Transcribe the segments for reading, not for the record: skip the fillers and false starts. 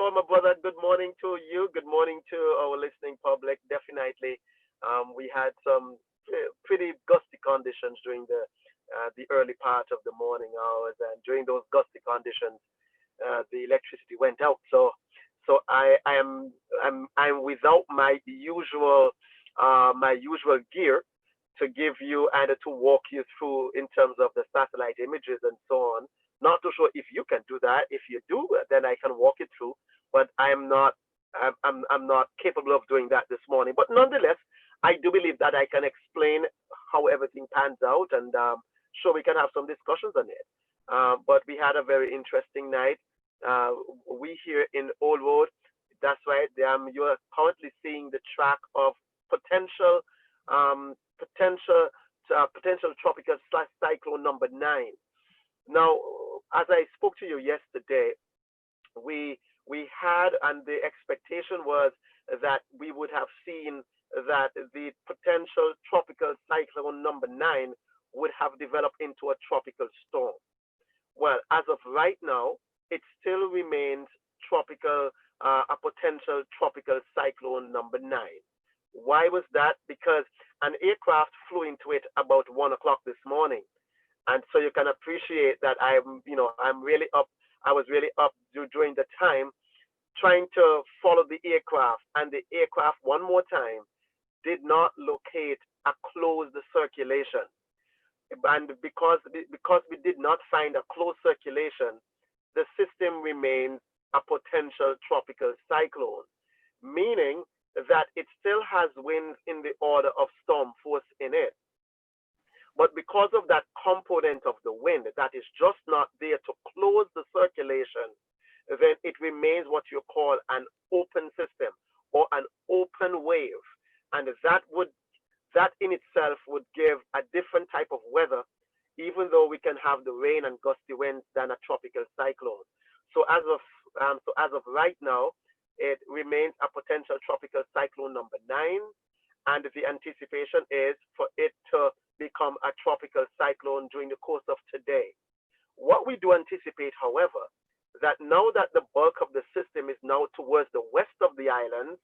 sure, my brother. Good morning to you. Good morning to our listening public. Definitely, we had some pretty gusty conditions during the early part of the morning hours, and during those gusty conditions, the electricity went out. So I'm without my usual gear to give you and to walk you through in terms of the satellite images and so on. Not too sure if you can do that. If you do, then I can walk it through. But I'm not. I'm not capable of doing that this morning. But nonetheless, I do believe that I can explain how everything pans out, and sure we can have some discussions on it. But we had a very interesting night. Uh, we here in Old Road. That's right. You are currently seeing the track of potential potential potential tropical cyclone number 9. Now, as I spoke to you yesterday, we we had, and the expectation was that we would have seen that the potential tropical cyclone number 9 would have developed into a tropical storm. Well, as of right now, it still remains tropical, a potential tropical cyclone number 9. Why was that? Because an aircraft flew into it about 1 o'clock this morning, and so you can appreciate that I'm really up. I was really up during the time trying to follow the aircraft, and the aircraft one more time did not locate a closed circulation, and because we did not find a closed circulation, the system remains a potential tropical cyclone, meaning that it still has winds in the order of storm force in it. But because of that component of the wind that is just not there to close the circulation, then it remains what you call an open system or an open wave. And that in itself would give a different type of weather, even though we can have the rain and gusty winds than a tropical cyclone. So as of right now, it remains a potential tropical cyclone number 9, and the anticipation is for it to become a tropical cyclone during the course of today. What we do anticipate, however, that now that the bulk of the system is now towards the west of the island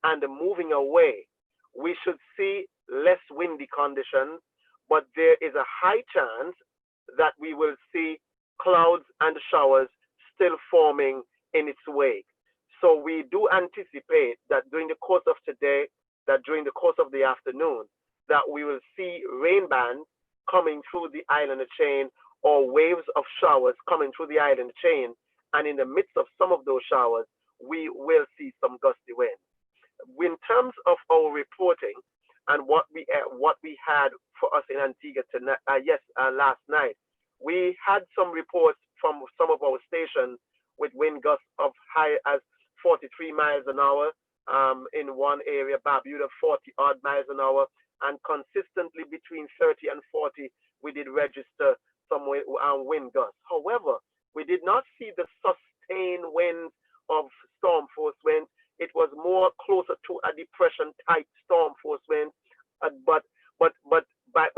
and moving away, we should see less windy conditions, but there is a high chance that we will see clouds and showers still forming in its wake. So we do anticipate that during the course of today, that during the course of the afternoon, that we will see rain bands coming through the island chain, or waves of showers coming through the island chain. And in the midst of some of those showers, we will see some gusty winds. In terms of our reporting and what we had for us in Antigua tonight, last night, we had some reports from some of our stations with wind gusts of high as 43 miles an hour. In one area, Barbuda, 40 odd miles an hour, and consistently between 30 and 40, we did register some wind gusts. However, we did not see the sustained winds of storm force winds. It was more closer to a depression type storm force wind. But by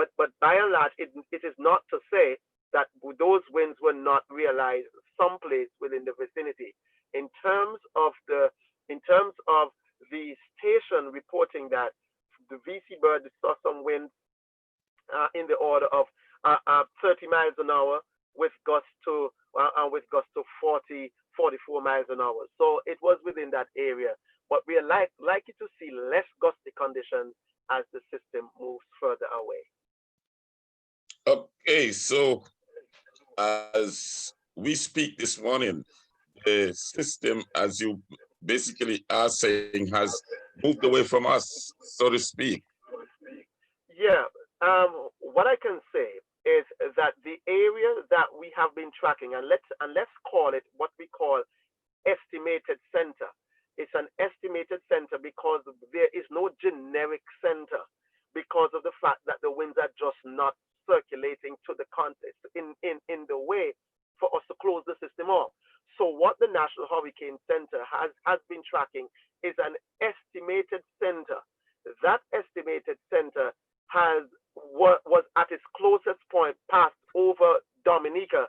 and large, it is not to say that those winds were not realized someplace within the vicinity. In terms of the station reporting that the VC bird saw some winds in the order of 30 miles an hour with gusts to 40, 44 miles an hour. So it was within that area. But we are likely to see less gusty conditions as the system moves further away. Okay, so as we speak this morning, the system, as you basically are saying, has moved away from us, so to speak. Yeah, what I can say is that the area that we have been tracking, and let's call it what we call estimated center. It's an estimated center because there is no generic center, because of the fact that the winds are just not circulating to the context in the way for us to close the system off. So what the National Hurricane Center has been tracking is an estimated center. That estimated center was at its closest point passed over Dominica,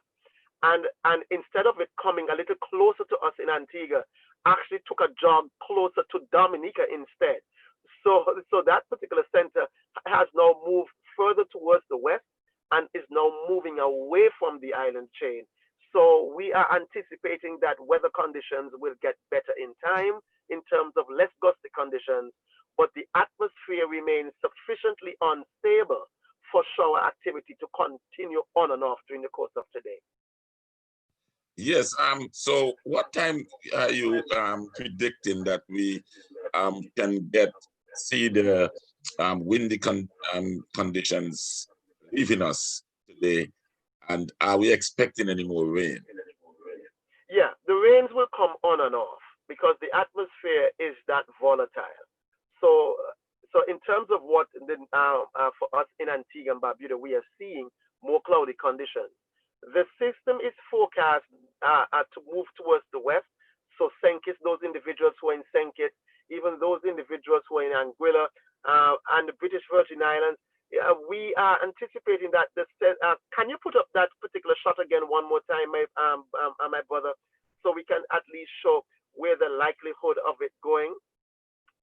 and instead of it coming a little closer to us in Antigua, actually took a jog closer to Dominica instead. So that particular center has now moved further towards the west and is now moving away from the island chain. So we are anticipating that weather conditions will get better in time in terms of less gusty conditions, but the atmosphere remains sufficiently unstable for shower activity to continue on and off during the course of today. Yes. So what time are you predicting that we can see the windy conditions leaving us today? And are we expecting any more rain? Yeah, the rains will come on and off because the atmosphere is that volatile. So, so in terms of what for us in Antigua and Barbuda, we are seeing more cloudy conditions. The system is forecast to move towards the west. So Senkis, those individuals who are in Senkis, even those individuals who are in Anguilla and the British Virgin Islands, we are anticipating that can you put up that particular shot again one more time, my brother, so we can at least show where the likelihood of it going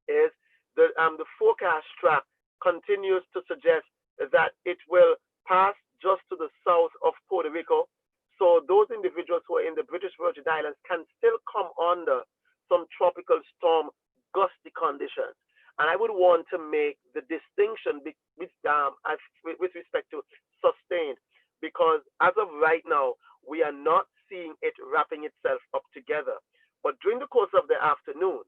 is. The forecast track continues to suggest that it will pass just to the south of Puerto Rico. So those individuals who are in the British Virgin Islands can still come under some tropical storm gusty conditions. And I would want to make the distinction with respect to sustained, because as of right now, we are not seeing it wrapping itself up together. But during the course of the afternoon,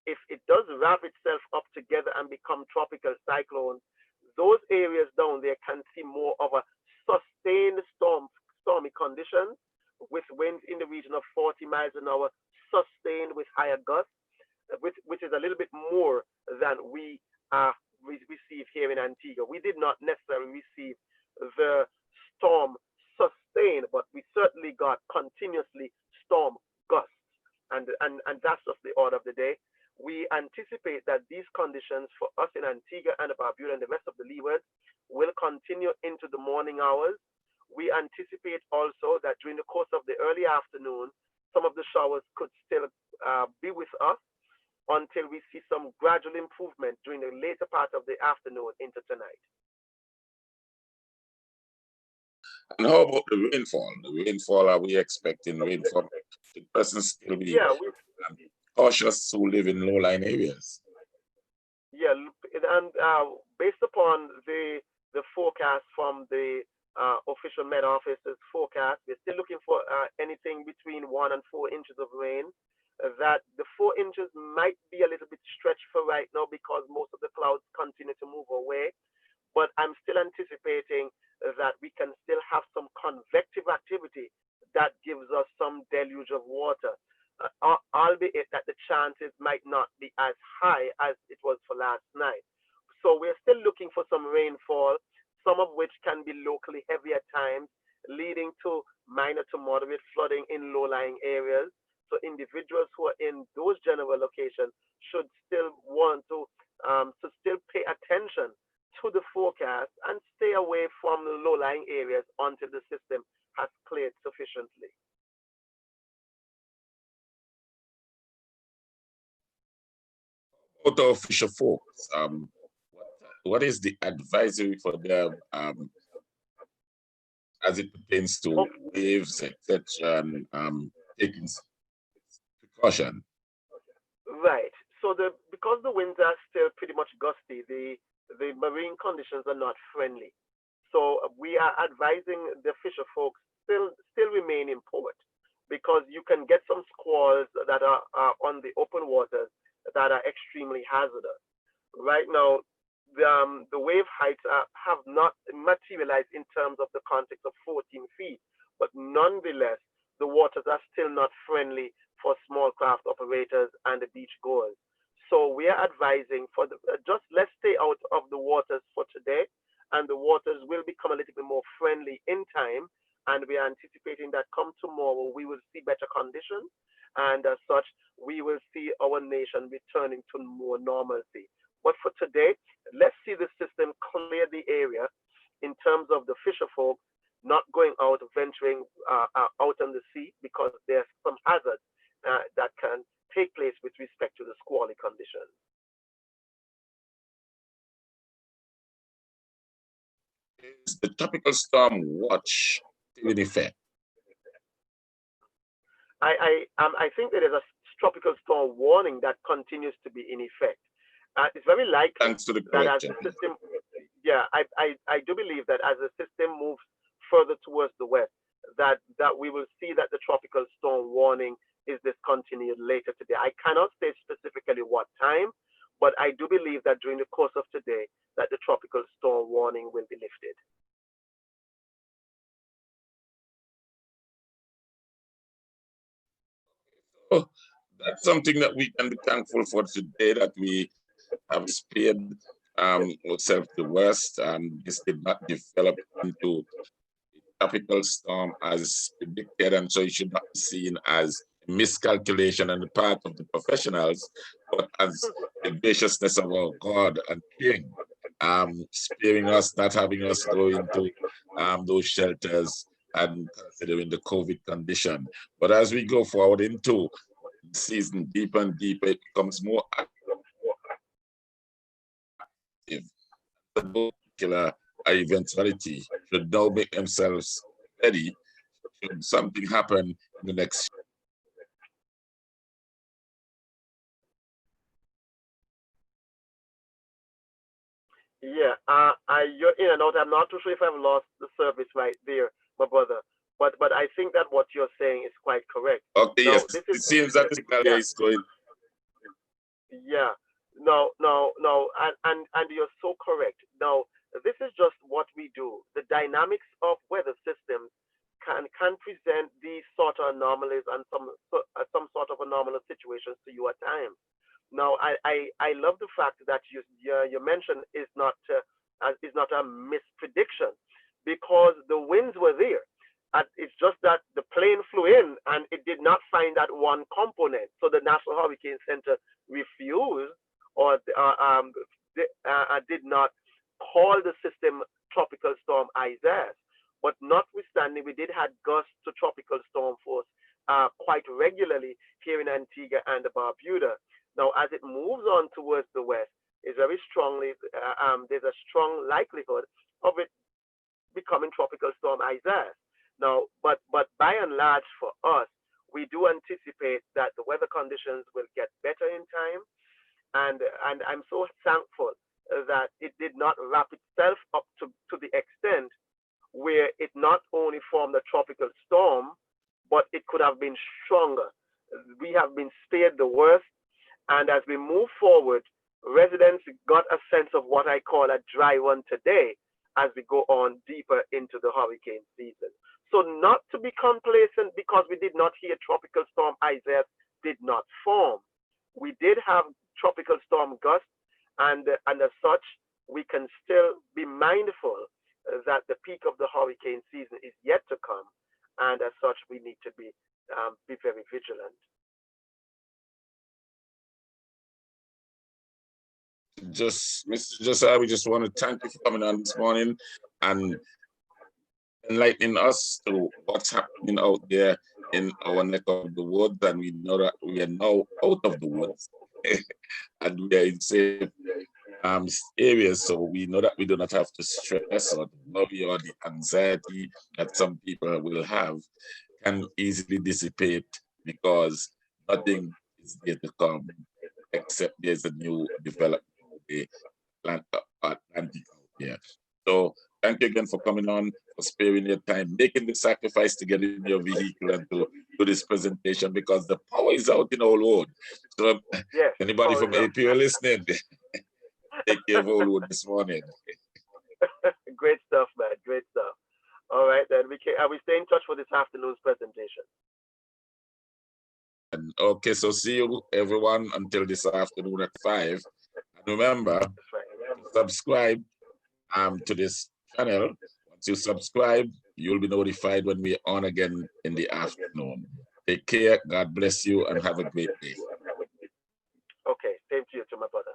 if it does wrap itself up together and become tropical cyclones, those areas down there can see more of a sustained stormy conditions with winds in the region of 40 miles an hour, sustained with higher gusts, which is a little bit more than we receive here in Antigua. We did not necessarily receive the storm sustained, but we certainly got continuously storm gusts, and that's just the order of the day. We anticipate that these conditions for us in Antigua and Barbuda and the rest of the leewards will continue into the morning hours. We anticipate also that during the course of the early afternoon, some of the showers could still be with us until we see some gradual improvement during the later part of the afternoon into tonight. And how about the rainfall? The rainfall, are we expecting rainfall? The person still be Yeah, cautious who live in low-lying areas. yeah, and based upon the forecast from the official Met Office's forecast, we're still looking for anything between 1 and 4 inches of rain. That the 4 inches might be a little bit stretched for right now because most of the clouds continue to move away. But I'm still anticipating that we can still have some convective activity that gives us some deluge of water, albeit that the chances might not be as high as it was for last night. So we're still looking for some rainfall, some of which can be locally heavy at times, leading to minor to moderate flooding in low-lying areas. So individuals who are in those general locations should still want to still pay attention to the forecast and stay away from the low-lying areas until the system has cleared sufficiently. About our fisher folks, what is the advisory for them as it pertains to waves, etc., and taking precaution? Right. So because the winds are still pretty much gusty, the marine conditions are not friendly. So we are advising the fisher folks still remain in port because you can get some squalls that are on the open waters that are extremely hazardous. Right now, the wave heights have not materialized in terms of the context of 14 feet, but nonetheless, the waters are still not friendly for small craft operators and the beach goers. So we are advising for just let's stay out of the waters for today, and the waters will become a little bit more friendly in time. And we are anticipating that come tomorrow we will see better conditions, and as such we will see our nation returning to more normalcy. But for today, let's see the system clear the area in terms of the fisher folk not going out, venturing out on the sea because there's some hazards that can take place with respect to the squally conditions? Is the tropical storm watch still in effect? I think there is a tropical storm warning that continues to be in effect. It's very likely Thanks to the that as correction. the system, yeah, I do believe that as the system moves further towards the west, that we will see that the tropical storm warning is discontinued later today. I cannot say specifically what time, but I do believe that during the course of today, that the tropical storm warning will be lifted. So that's something that we can be thankful for today, that we have spared ourselves the worst. This did not develop into a tropical storm as predicted, and so it should not be seen as miscalculation on the part of the professionals, but as the graciousness of our God and King, sparing us, not having us go into those shelters and considering the COVID condition. But as we go forward into the season deeper and deeper, it becomes more active. The particular eventuality should now make themselves ready should something happen in the next. Yeah, you're in and out. I'm not too sure if I've lost the service right there, my brother. But I think that what you're saying is quite correct. Okay, Now, yes, this is it seems that the signal yeah, is going. yeah. No, no, no, and you're so correct. Now, this is just what we do. The dynamics of weather systems can present these sort of anomalies and some sort of anomalous situations to you at times. Now, I love the fact that you mentioned is not a misprediction because the winds were there. It's just that the plane flew in and it did not find that one component. So the National Hurricane Center refused or did not call the system tropical storm Isaias. But notwithstanding, we did have gusts to tropical storm force quite regularly here in Antigua and Barbuda. Now, as it moves on towards the west, is very strongly there's a strong likelihood of it becoming tropical storm Isaias. Now, but by and large for us, we do anticipate that the weather conditions will get better in time, and I'm so thankful that it did not wrap itself up to the extent where it not only formed a tropical storm, but it could have been stronger. We have been spared the worst, and as we move forward, residents got a sense of what I call a dry run today as we go on deeper into the hurricane season. So not to be complacent because we did not hear tropical storm Isaiah did not form. We did have tropical storm gusts, and as such, we can still be mindful that the peak of the hurricane season is yet to come, and as such, we need to be very vigilant. Just, Mr. Josiah, we just want to thank you for coming on this morning and enlightening us to what's happening out there in our neck of the woods. And we know that we are now out of the woods and we are in safe areas. So we know that we do not have to stress or the worry or the anxiety that some people will have can easily dissipate because nothing is there to come except there's a new development the Atlantic out there. So thank you again for coming on, for sparing your time, making the sacrifice to get in your vehicle and to do this presentation because the power is out in all road. So Yes, anybody from APO listening, take care of all road this morning. great stuff, man. Great stuff. All right, then we stay in touch for this afternoon's presentation. And okay, so see you everyone until this afternoon at 5. And remember, subscribe to this channel. Once you subscribe, you'll be notified when we're on again in the afternoon. Take care, God bless you, and have a great day. Okay, same to you, to my brother.